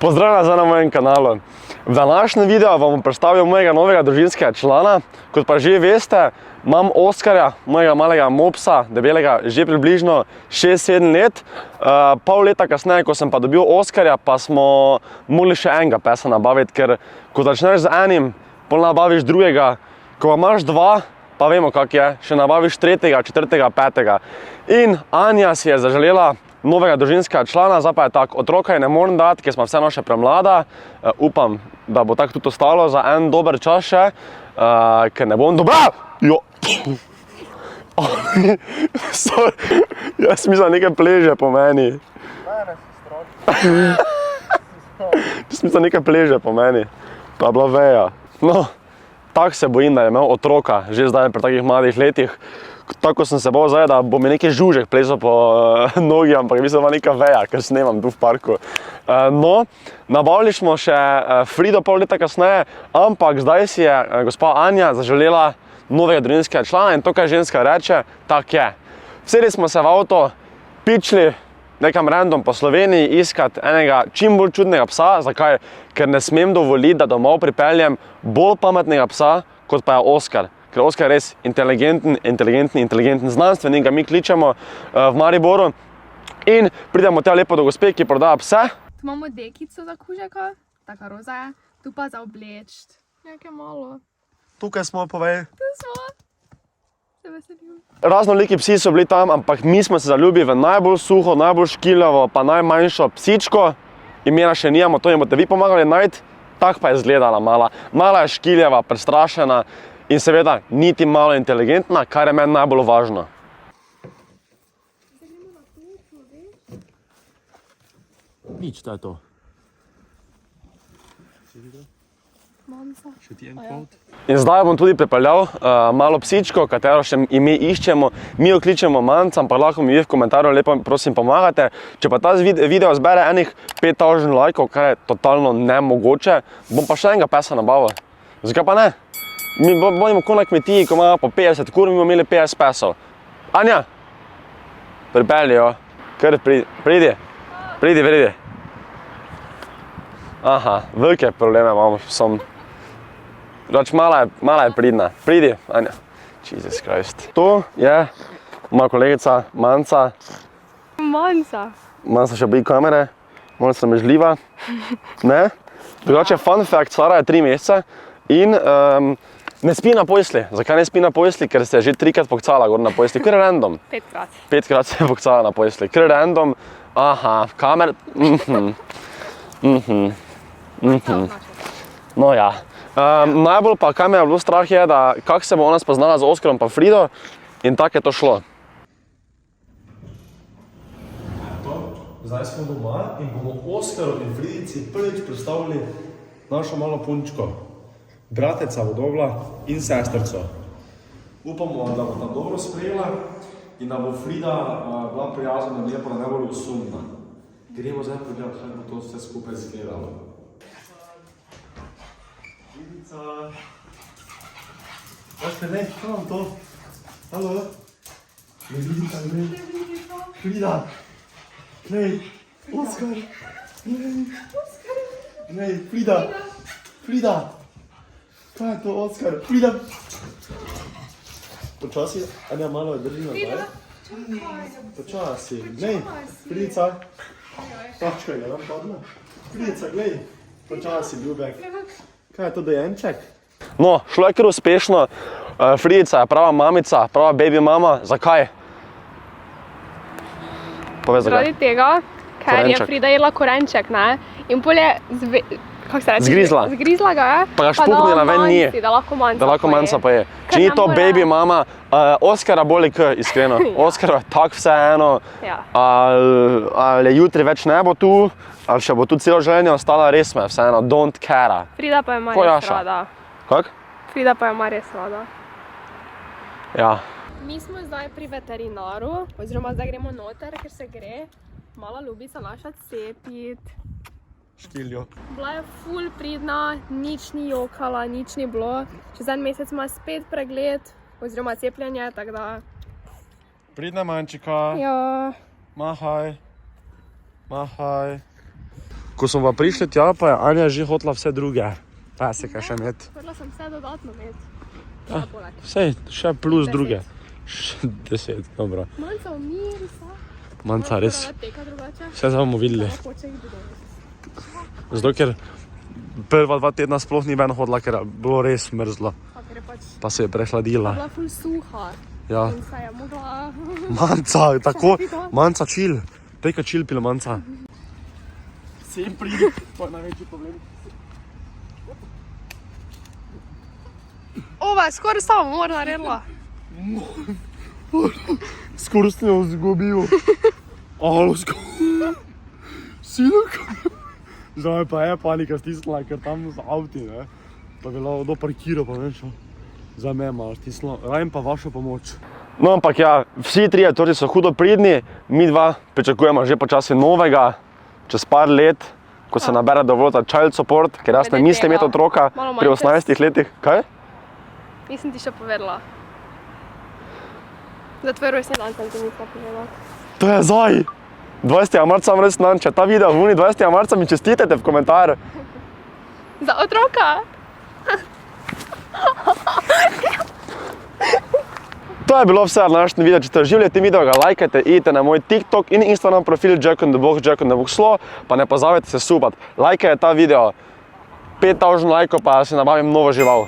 Pozdravljena zdaj na mojem kanalu. V današnjem videu vam bom predstavil mojega novega družinskega člana. Kot pa že veste, imam Oskarja, mojega malega mopsa, debelega že približno 6-7 let. Pol leta kasneje, ko sem pa dobil Oskarja, pa smo mogli še enega pesa nabaviti, ker ko začneš z enim, pol nabaviš drugega, ko pa imaš dva, pa vemo kak je, še nabaviš tretjega, četrtega, petega. In Anja si je zaželela novega družinskega člana, zdaj pa je tako, otroka je ne morem dati, ker smo vseeno še premlada. Upam, da bo tako tudi ostalo za en dober čas še, ker ne bom dobra! Jo! Jaz mislim, da nekaj pleže po meni. Mene si stroči. Jaz mislim, da nekaj pleže po meni. To je bila veja. No, tako se bojim, da je imel otroka, že zdaj pri takih mladih letih. Tako sem se bol zdaj, da bo mi nekaj žužek plesal po nogi, ampak je mislim, da neka veja, ker snemam tu v parku. No, nabavili smo še Frido pol leta kasneje, ampak zdaj si je gospa Anja zaželela novega družinskega člana in to, kaj ženska reče, tak je. Vseli smo se v avto, pičli nekam random po Sloveniji iskat enega čim bolj čudnega psa. Zakaj? Ker ne smem dovoliti, da domov pripeljem bolj pametnega psa, kot pa je Oskar. Ker Oskar je res inteligenten znanstvenik, ga mi kličemo v Mariboru. In pridemo tja lepo do gospe, ki prodaja pse. Tu imamo dekico za kužaka, taka roza je. Tu pa za obleč, nekaj malo. Tukaj smo, povej. Tu smo. Se veselim. Raznoliki psi so bili tam, ampak mi smo se zaljubili v najbolj suho, najbolj škilavo, pa najmanjšo psičko. Imena še nijamo, to jim boste vi pomagali najti. Tak pa je izgledala mala. Mala je škiljava, prestrašena. In seveda, niti malo inteligentna, kar je meni najbolj važno. Nič, to je to. In zdaj bom tudi pripeljal malo psičko, katero še ime iščemo. Mi jo kličemo Manca, ampak lahko mi vi v komentarju lepo prosim pomagate. Če pa ta video zbere enih 5000 lajkov, kar je totalno nemogoče, bom pa še enega pesa nabavil. Zakaj pa ne? Mi bodimo kot na kmetiji, ko imamo po 50 kur, mi bomo imeli 50 pesov. Anja, pripelji jo, kar pridi. Aha, velike probleme imamo s psom. Rač, mala je pridna. Pridi, Anja. Jesus Christ. To je moja kolegica Manca. Manca še boji kamere, malo sramežljiva. Ne? Drugače, fun fact, Sara je 3 mesece in ne spi na posli. Zakaj ne spi na posli? Ker se je že 3krat pokcala gor na posli. Kar random. 5krat. 5krat se je pokcala na posli. Kar random. Aha, kamer. No ja. Najbolj pa, kaj me je bilo strah je, da kak se bo ona spoznala z Oskarom pa Frido in tako je to šlo. Zdaj smo doma in bomo Oskaru in Fridici prvič predstavili našo malo punčko. Brateca vodovla in sestrco. Upamo, da bo ta dobro sprejela in da bo Frida bila prijazna in lepa, da ne bo osumna. Gremo zdaj pogledati, kako bo to vse skupaj izgledalo. Fridica. Oskar, ne, kaj vam to? Halo? Ne vidite, ne? Frida. Glej, Oskar. Glej, Frida. Frida. Kaj je to, Oskar? Frida! Počasi, Anja malo je drži nazaj. Počasi, glej, Fridica. Tačkaj, je nam padla. Fridica, glej, počasi, ljubek. Kaj je to, dojenček? No, šlo je kar uspešno. Fridica je prava mamica, prava baby mama. Zakaj? Povej zakaj. Zaradi tega, ker je Frida jedla korenček, ne? In pol je Zgrizla. Zgrizla ga je, pa ga špuknila ven nje, da lahko manca poje. Če ni to baby mama, Oskara boli k, iskreno. Oskar je tak vseeno, ali jutri več ne bo tu, ali še bo tu celo življenje ostala, res me vseeno, don't care. Frida pa je ima res rada. Kak? Frida pa je ima res rada. Ja. Mi smo zdaj pri veterinaru, oziroma zdaj gremo noter, ker se gre mala ljubica naša cepit. Škiljo. Bila je ful pridna, nič ni jokala, nič ni bilo. Čez en mesec ima spet pregled, oziroma cepljenje, tako da... Pridna mančika. Ja. Mahaj. Mahaj. Ko smo pa prišli tja, pa je Anja že hotela vse druge peseke še imeti. Hodila sem vse dodatno imeti. Ja, vse, še plus druge. 10, dobro. Manca umiri se. Manca res. Teka drugače. Vse bomo videli. Hoče jih bilo. Zato, ker prva 2 tedna sploh ni ven hodila, ker je bilo res mrzlo. Pa se je prehladila. Bila ful suha. Ja. In se je mogla... Manca, tako, manca chill. Peka chill pil manca. Vsem pridi, to je največji problem. Ova, skoraj samo mora naredila. Skoraj sem jo zgubil. Alo, Sinok. Zdaj pa je panika stisnila, ker tam z avti, ne. Pa bi lahko doparkiral, pa ne šel. Zdaj me je malo stisnila. Rajem pa vašo pomoč. No, ampak ja, vsi trije torej so hudo pridni. Mi dva pričakujemo že počasi novega, čez par let, ko se nabere dovolj za child support, ker jaz ne mislim imeti otroka pri 18 letih. Kaj? Nisem ti še povedala. Za tvoj rojstni dan sem ti nisem povedala. To je zdaj! 20. marca vam rojstni dan, če ta video vuni 20. marca, mi čestitete v komentar. Za otroka? To je bilo vse na današnjem videu. Če ste uživali tem video, ga lajkajte, idite na moj TikTok in Instagram profil Jack on the Box Slo, pa ne pozabite se supati. Lajkajte ta video, 5000 lajkov pa si nabavim novo žival.